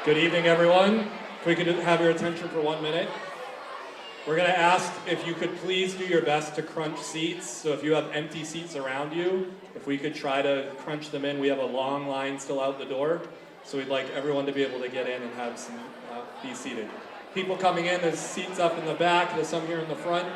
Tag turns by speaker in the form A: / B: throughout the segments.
A: Good evening, everyone. If we could have your attention for 1 minute. We're going to ask if you could please do your best to crunch seats. So if you have empty seats around you, if we could try to crunch them in. We have a long line still out the door, so we'd like everyone to be able to get in and have some be seated. People coming in, there's seats up in the back, there's some here in the front.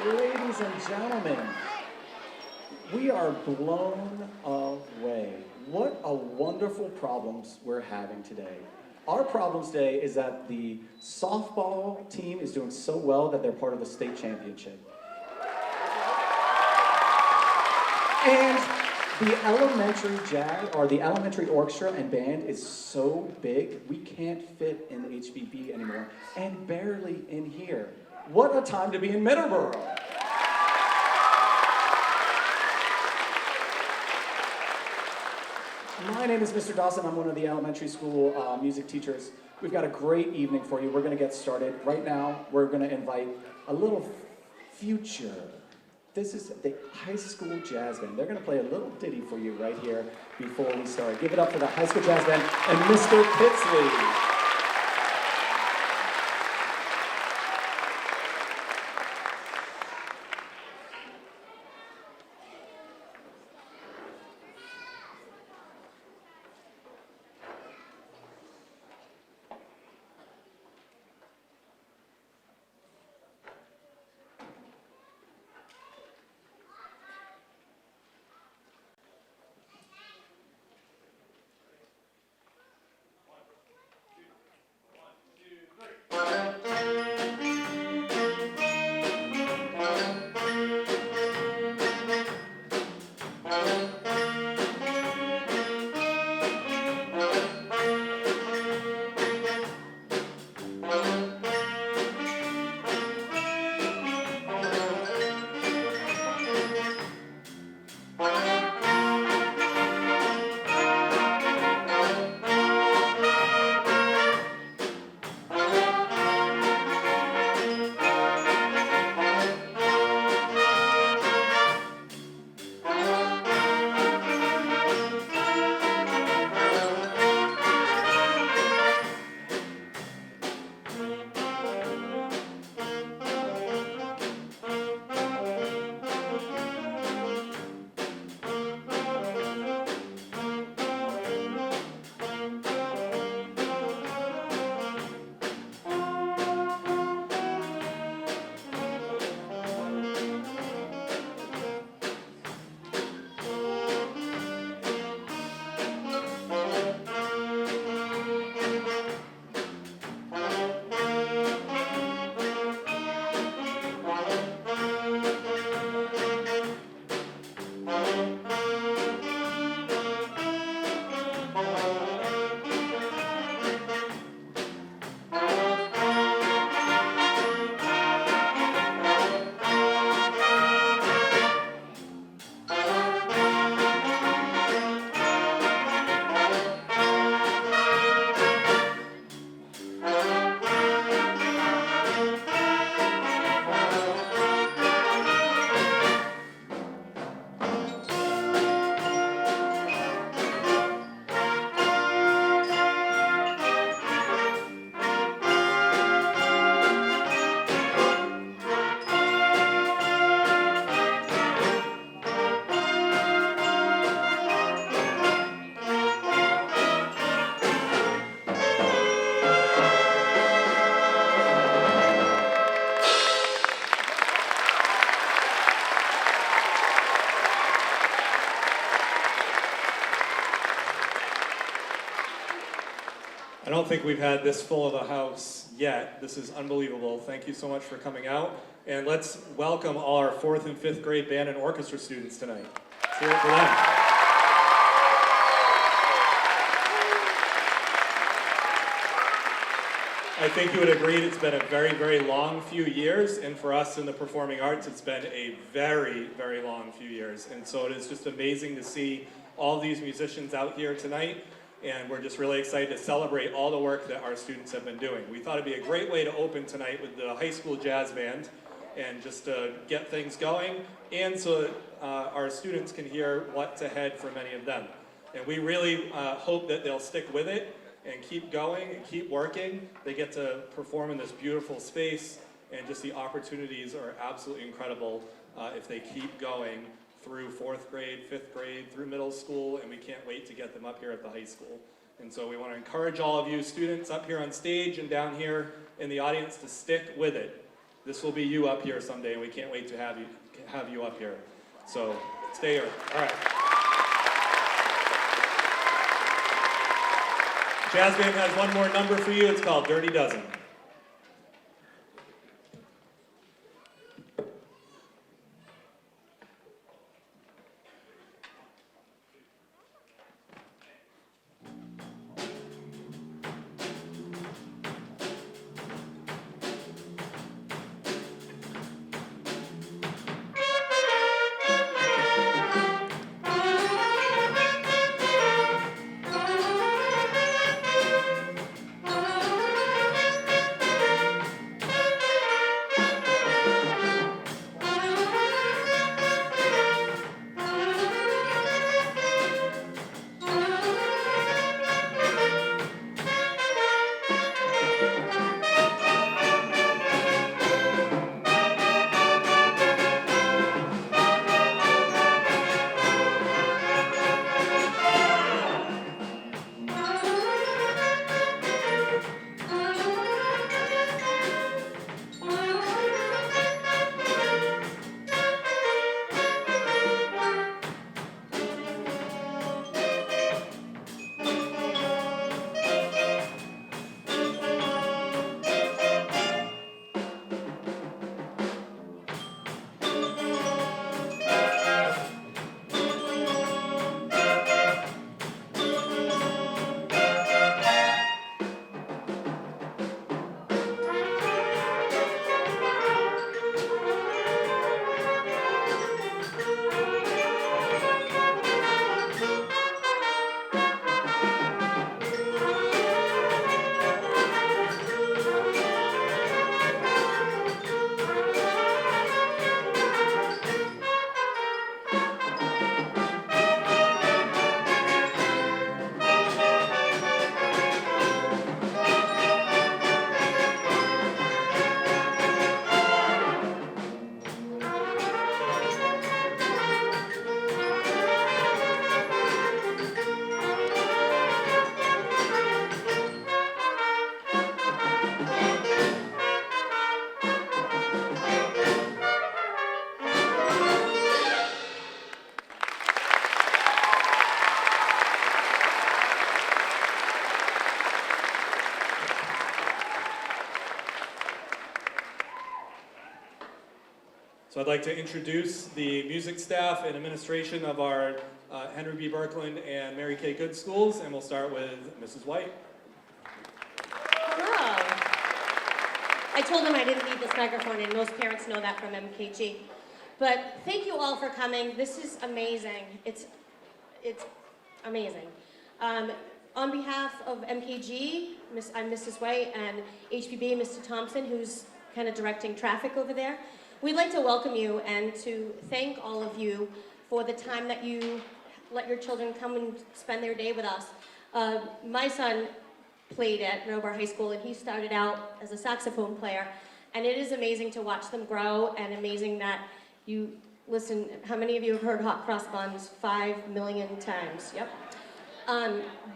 B: Ladies and gentlemen, we are blown away. What a wonderful problems we're having today. Our problem today is that the softball team is doing so well that they're part of the state championship. And the elementary jazz, or the elementary orchestra and band is so big, we can't fit in the HBB anymore, and barely in here. What a time to be in Middleborough. My name is Mr. Dawson. I'm one of the elementary school music teachers. We've got a great evening for you. We're going to get started. Right now, we're going to invite a little future. This is the high school jazz band. They're going to play a little ditty for you right here before we start. Give it up for the high school jazz band and Mr. Pitsley.
A: I don't think we've had this full of a house yet. This is unbelievable. Thank you so much for coming out. And let's welcome all our 4th and 5th grade band and orchestra students tonight. Let's hear it for them. I think you would agree it's been a very, very long few years, and for us in the performing arts, it's been a very, very long few years. And so it is just amazing to see all these musicians out here tonight, and we're just really excited to celebrate all the work that our students have been doing. We thought it'd be a great way to open tonight with the high school jazz band, and just to get things going, and so that our students can hear what's ahead for many of them. And we really hope that they'll stick with it and keep going and keep working. They get to perform in this beautiful space, and just the opportunities are absolutely incredible if they keep going through 4th grade, 5th grade, through middle school, and we can't wait to get them up here at the high school. And so we want to encourage all of you students up here on stage and down here in the audience to stick with it. This will be you up here someday, and we can't wait to have you up here. So stay here. All right. Jazz band has one more number for you. It's called Dirty Dozen. So I'd like to introduce the music staff and administration of our Henry B. Birkeland and Mary Kay Good schools, and we'll start with Mrs. White.
C: Hello. I told them I didn't need this microphone, and most parents know that from MKG. But thank you all for coming. This is amazing. It's amazing. On behalf of MKG, I'm Mrs. White, and HPB, Mr. Thompson, who's kind of directing traffic over there. We'd like to welcome you and to thank all of you for the time that you let your children come and spend their day with us. My son played at Middleborough High School, and he started out as a saxophone player, and it is amazing to watch them grow, and amazing that you listen. How many of you have heard Hot Cross Buns 5 million times? Yep.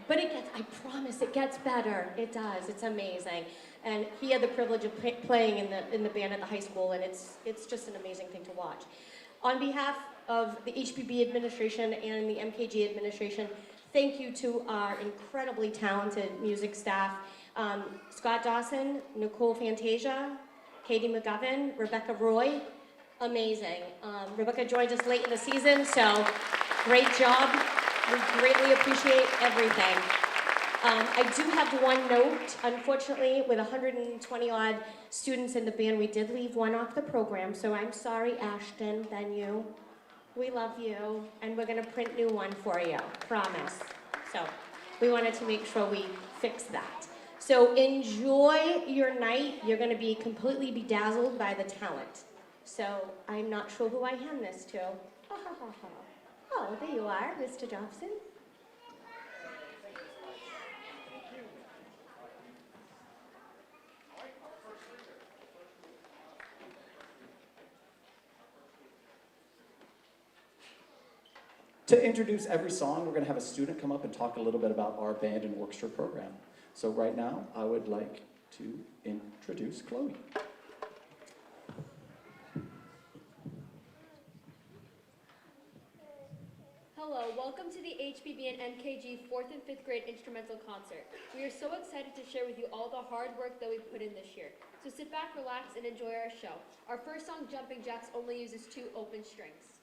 C: But I promise, it gets better. It does. It's amazing. And he had the privilege of playing in the band at the high school, and it's just an amazing thing to watch. On behalf of the HPB administration and the MKG administration, thank you to our incredibly talented music staff, Scott Dawson, Nicole Fantasia, Katie McGovern, Rebecca Roy, amazing. Rebecca joined us late in the season, so great job. We greatly appreciate everything. I do have one note. Unfortunately, with 120 odd students in the band, we did leave one off the program, so I'm sorry, Ashton, then you. We love you, and we're gonna print new one for you, promise. So we wanted to make sure we fix that. So enjoy your night. You're gonna be completely bedazzled by the talent. So I'm not sure who I hand this to. Oh, there you are, Mr. Dobson.
B: To introduce every song, we're going to have a student come up and talk a little bit about our band and orchestra program. So right now, I would like to introduce Chloe.
D: Hello, welcome to the HBB and MKG 4th and 5th grade instrumental concert. We are so excited to share with you all the hard work that we put in this year. So sit back, relax, and enjoy our show. Our first song, Jumping Jacks, only uses 2 open strings.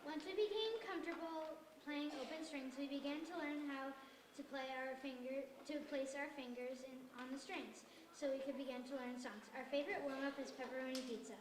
E: Once we became comfortable playing open strings, we began to learn how to place our fingers on the strings, so we could begin to learn songs. Our favorite warm-up is pepperoni pizza.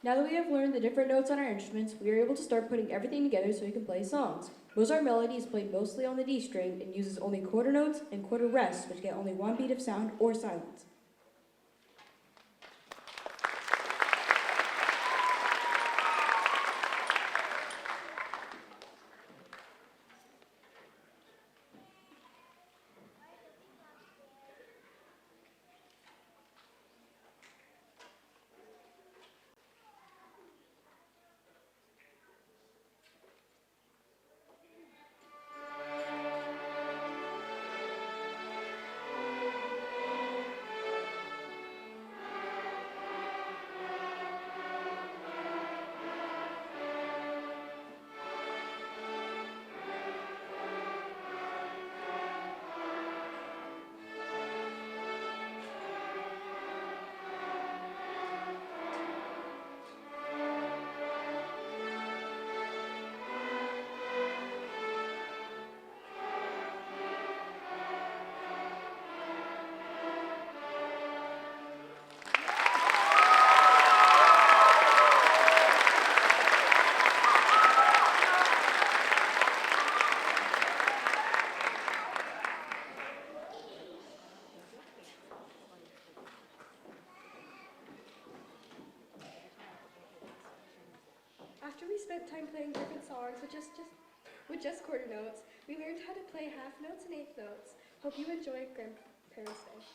F: Now that we have learned the different notes on our instruments, we are able to start putting everything together so we can play songs. Mozart Melody is played mostly on the D string and uses only quarter notes and quarter rests, which get only one beat of sound or silence.
D: After we spent time playing different songs with just quarter notes, we learned how to play half notes and eighth notes. Hope you enjoy Grandparents' Day.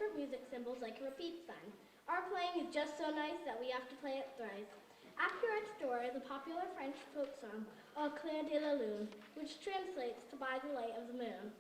G: for music symbols like a repeat sign. Our playing is just so nice that we have to play it thrice. At Pierre's door is a popular French folk song, Au clair de la lune, which translates to by the light of the moon.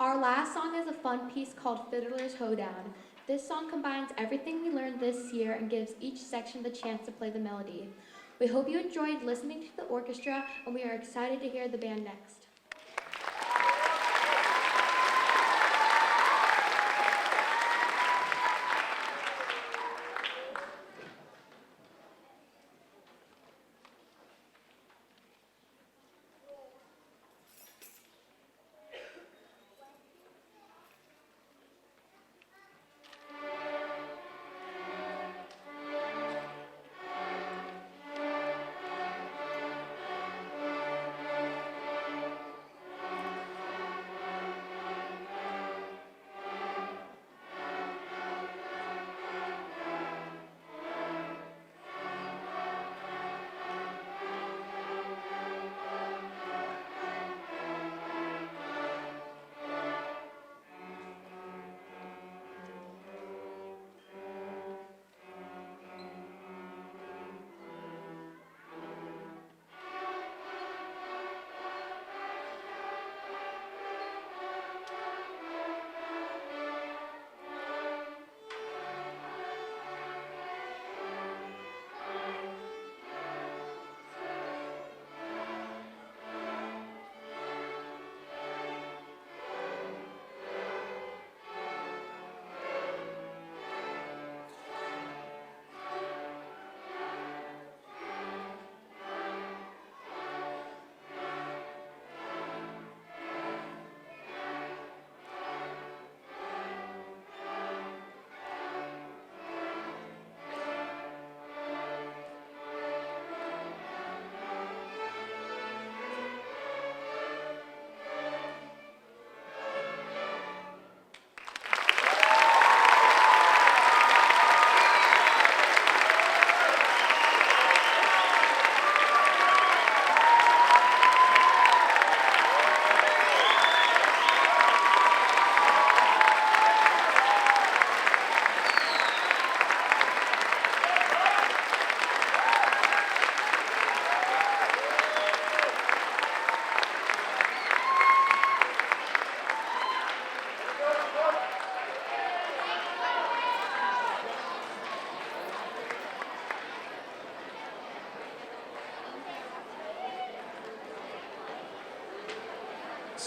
D: Our last song is a fun piece called Fiddler's Hoedown. This song combines everything we learned this year and gives each section the chance to play the melody. We hope you enjoyed listening to the orchestra, and we are excited to hear the band next.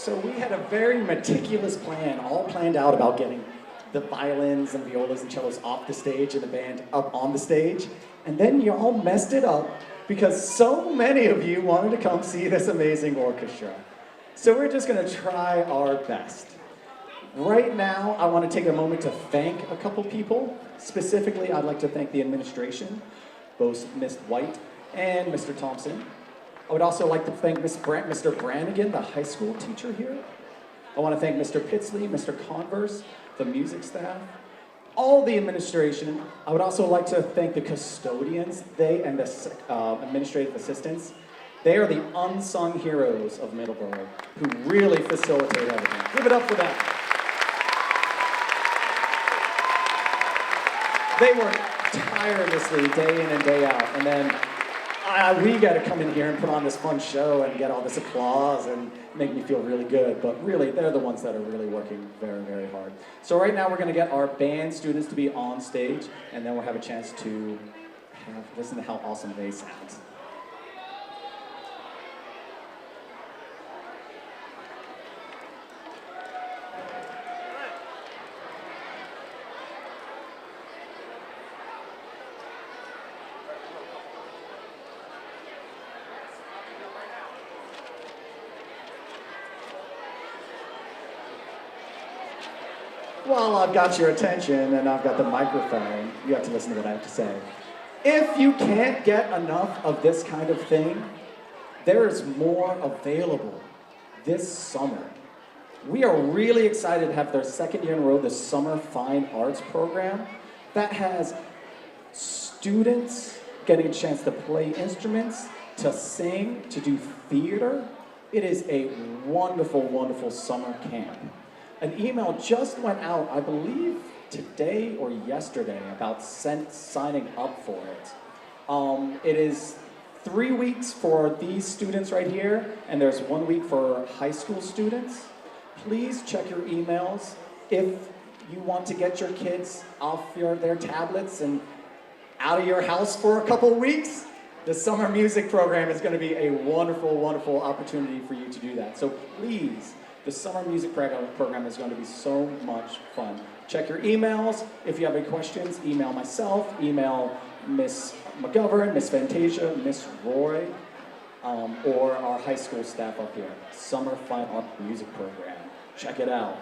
B: So we had a very meticulous plan, all planned out about getting the violins and violas and cellos off the stage and the band up on the stage. And then you all messed it up because so many of you wanted to come see this amazing orchestra. So we're just gonna try our best. Right now, I want to take a moment to thank a couple people. Specifically, I'd like to thank the administration, both Ms. White and Mr. Thompson. I would also like to thank Mr. Brannigan, the high school teacher here. I want to thank Mr. Pitsley, Mr. Converse, the music staff, all the administration. I would also like to thank the custodians, they and the administrative assistants. They are the unsung heroes of Middleborough who really facilitate everything. Give it up for them. They work tirelessly day in and day out, and then we got to come in here and put on this fun show and get all this applause and make me feel really good, but really, they're the ones that are really working very, very hard. So right now, we're going to get our band students to be on stage, and then we'll have a chance to listen to how awesome they sound. While I've got your attention and I've got the microphone, you have to listen to what I have to say. If you can't get enough of this kind of thing, there is more available this summer. We are really excited to have their second year in a row, the Summer Fine Arts program that has students getting a chance to play instruments, to sing, to do theater. It is a wonderful, wonderful summer camp. An email just went out, I believe today or yesterday, about signing up for it. It is 3 weeks for these students right here, and there's 1 week for high school students. Please check your emails. If you want to get your kids off their tablets and out of your house for a couple weeks, the summer music program is going to be a wonderful, wonderful opportunity for you to do that. So please, the summer music program is going to be so much fun. Check your emails. If you have any questions, email myself, email Miss McGovern, Miss Fantasia, Miss Roy, or our high school staff up here. Summer Fine Art Music Program. Check it out.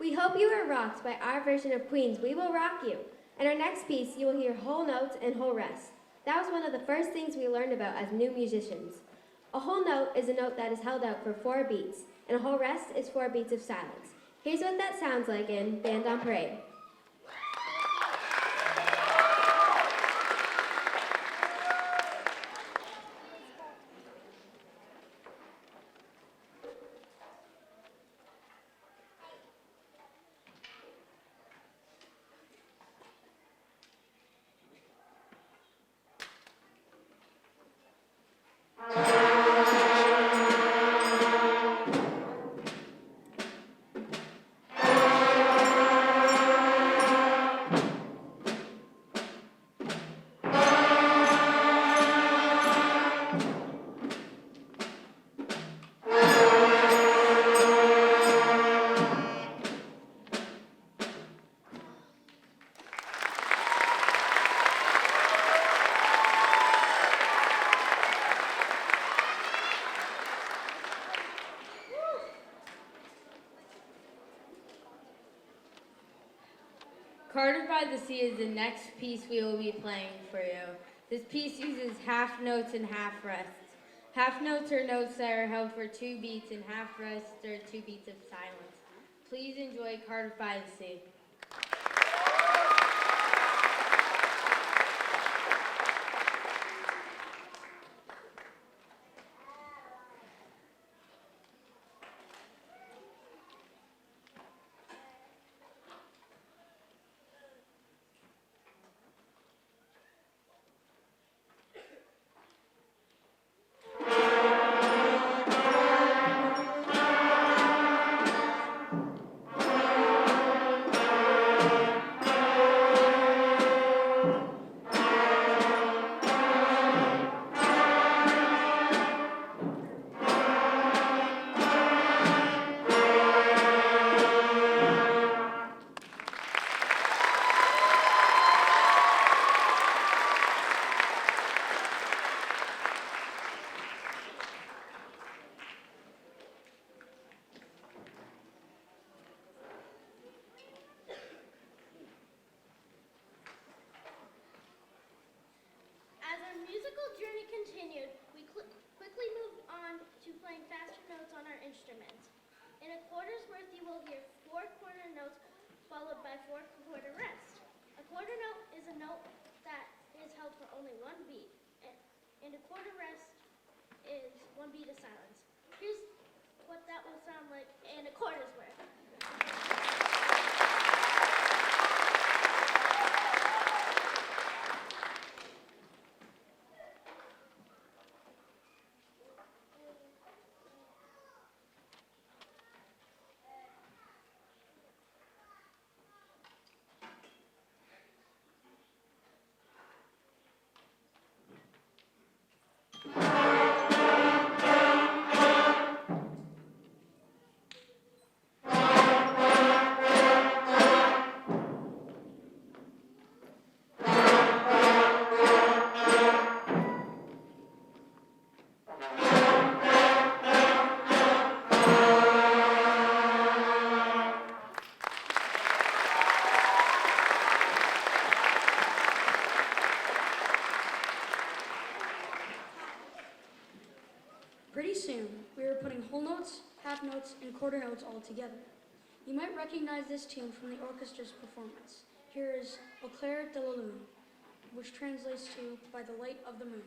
D: We hope you were rocked by our version of Queen's We Will Rock You. In our next piece, you will hear whole notes and whole rests. That was one of the first things we learned about as new musicians. A whole note is a note that is held out for 4 beats, and a whole rest is 4 beats of silence. Here's what that sounds like in Band on Parade.
H: Cartered by the Sea is the next piece we will be playing for you. This piece uses half notes and half rests. Half notes are notes that are held for 2 beats, and half rests are 2 beats of silence. Please enjoy Cartered by the Sea.
E: As our musical journey continued, we quickly moved on to playing faster notes on our instruments. In a quarter's worth, you will hear 4 quarter notes followed by 4 quarter rests. A quarter note is a note that is held for only 1 beat, and a quarter rest is 1 beat of silence. Here's what that will sound like in a quarter's worth.
F: Pretty soon, we were putting whole notes, half notes, and quarter notes all together. You might recognize this tune from the orchestra's performance. Here is Orchestra de la Lune, which translates to By the Light of the Moon.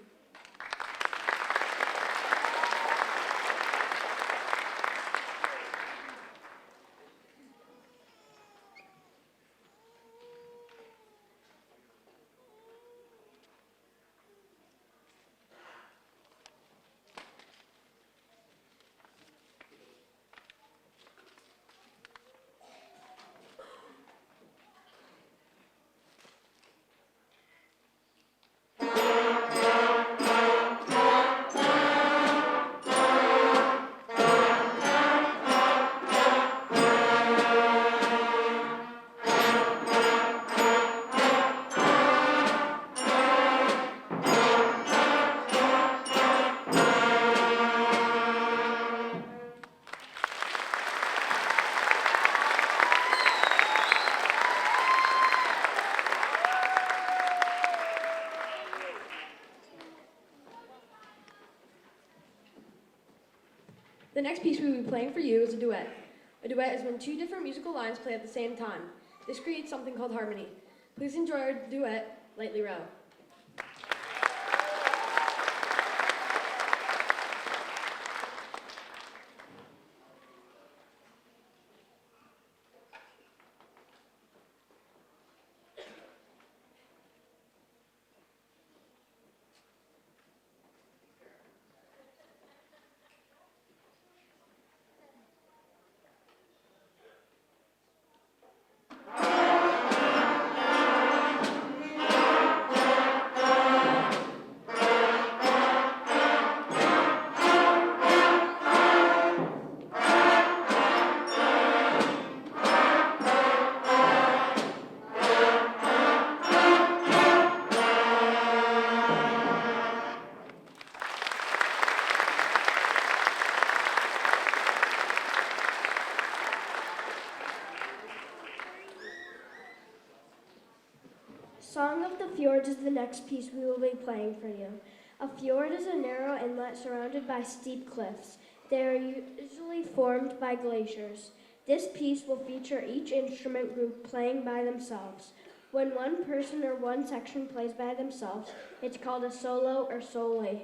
F: The next piece we will be playing for you is a duet. A duet is when two different musical lines play at the same time. This creates something called harmony. Please enjoy our duet, Lightly Row.
G: Song of the Fjords is the next piece we will be playing for you. A fjord is a narrow inlet surrounded by steep cliffs. They are usually formed by glaciers. This piece will feature each instrument group playing by themselves. When one person or one section plays by themselves, it's called a solo or sole.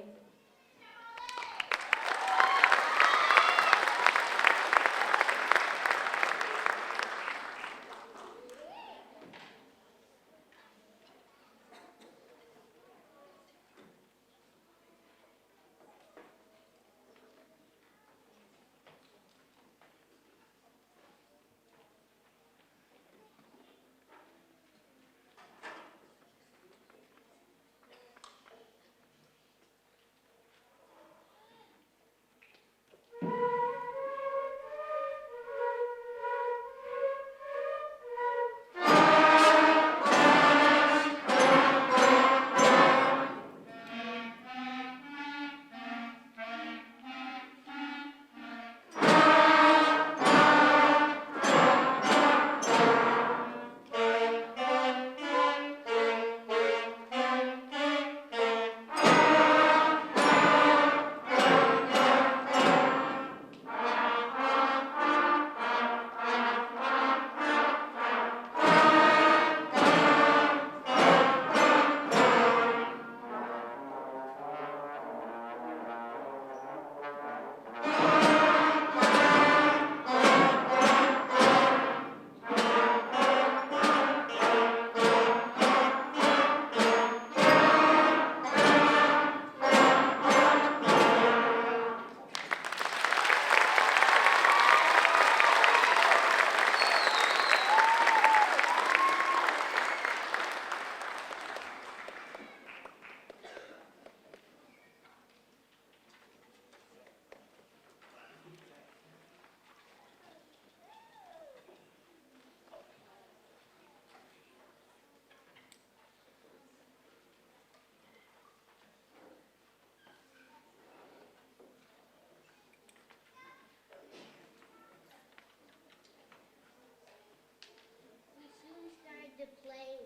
E: To play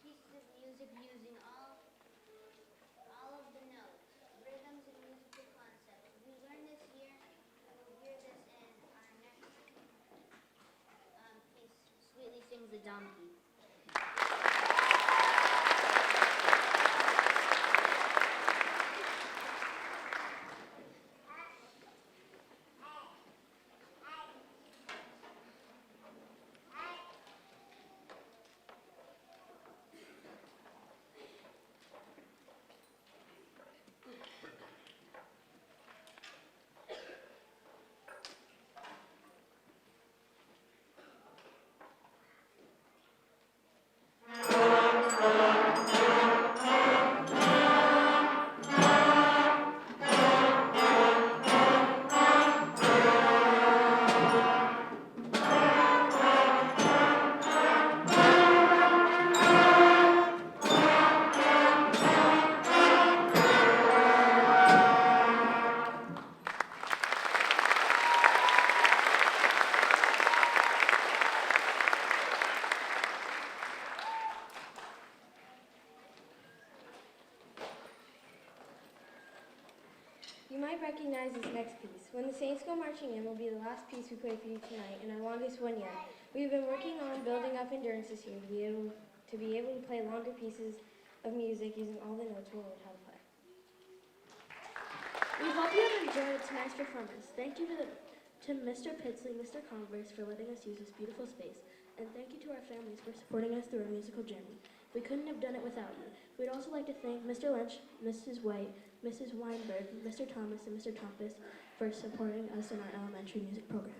E: pieces of music using all of the notes, rhythms, and musical concepts. We learned this year, and we'll hear this in our next piece, Sweetly Sings the Donkey.
I: next piece. When the Saints Go Marching In will be the last piece we play for you tonight, and our longest one yet. We have been working on building up endurance this year to be able to play longer pieces of music using all the notes we'll learn how to play.
G: We hope you have enjoyed tonight's performance. Thank you to Mr. Pitsley, Mr. Converse for letting us use this beautiful space, and thank you to our families for supporting us through our musical journey. We couldn't have done it without you. We'd also like to thank Mr. Lynch, Mrs. White, Mrs. Weinberg, Mr. Thomas, and Mr. Tompus for supporting us in our elementary music program.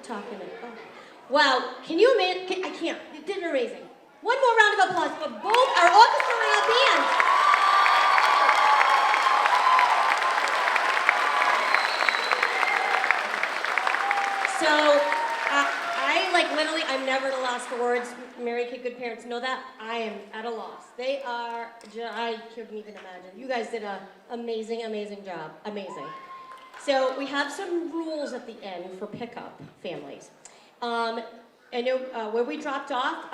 C: Talking it. Oh. Wow, can you imagine? I can't. You did amazing. One more round of applause for both our orchestra and our band. So, I'm never at a loss for words. Mary Kay, good parents know that. I am at a loss. They are, I couldn't even imagine. You guys did an amazing, amazing job. Amazing. So we have some rules at the end for pickup families. I know where we dropped off,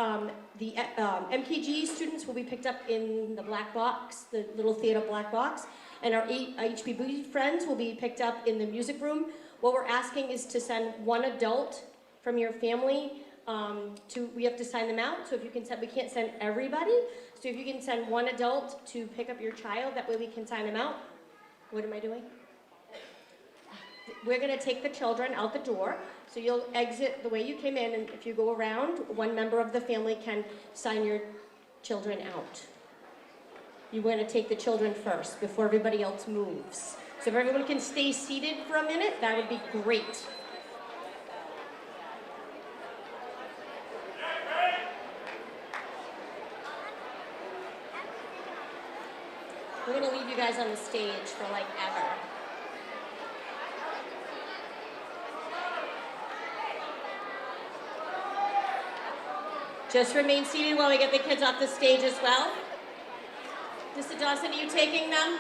C: the MKG students will be picked up in the black box, the little theater black box, and our HBB friends will be picked up in the music room. What we're asking is to send one adult from your family we have to sign them out, so if you can send, we can't send everybody, so if you can send one adult to pick up your child, that way we can sign them out. What am I doing? We're going to take the children out the door, so you'll exit the way you came in, and if you go around, one member of the family can sign your children out. You're going to take the children first, before everybody else moves. So if everyone can stay seated for a minute, that would be great. We're going to leave you guys on the stage for like ever. Just remain seated while we get the kids off the stage as well. Mr. Dawson, are you taking them?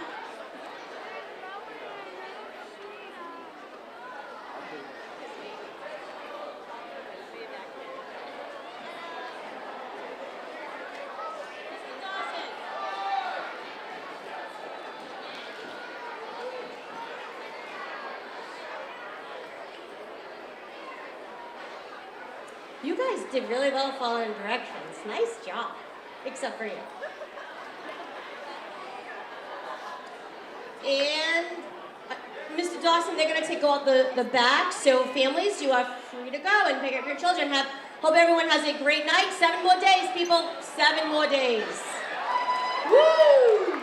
C: You guys did really well following directions. Nice job. Except for you. And Mr. Dawson, they're going to go out the back. So families, you are free to go and pick up your children. Hope everyone has a great night. 7 more days, people. 7 more days. Woo!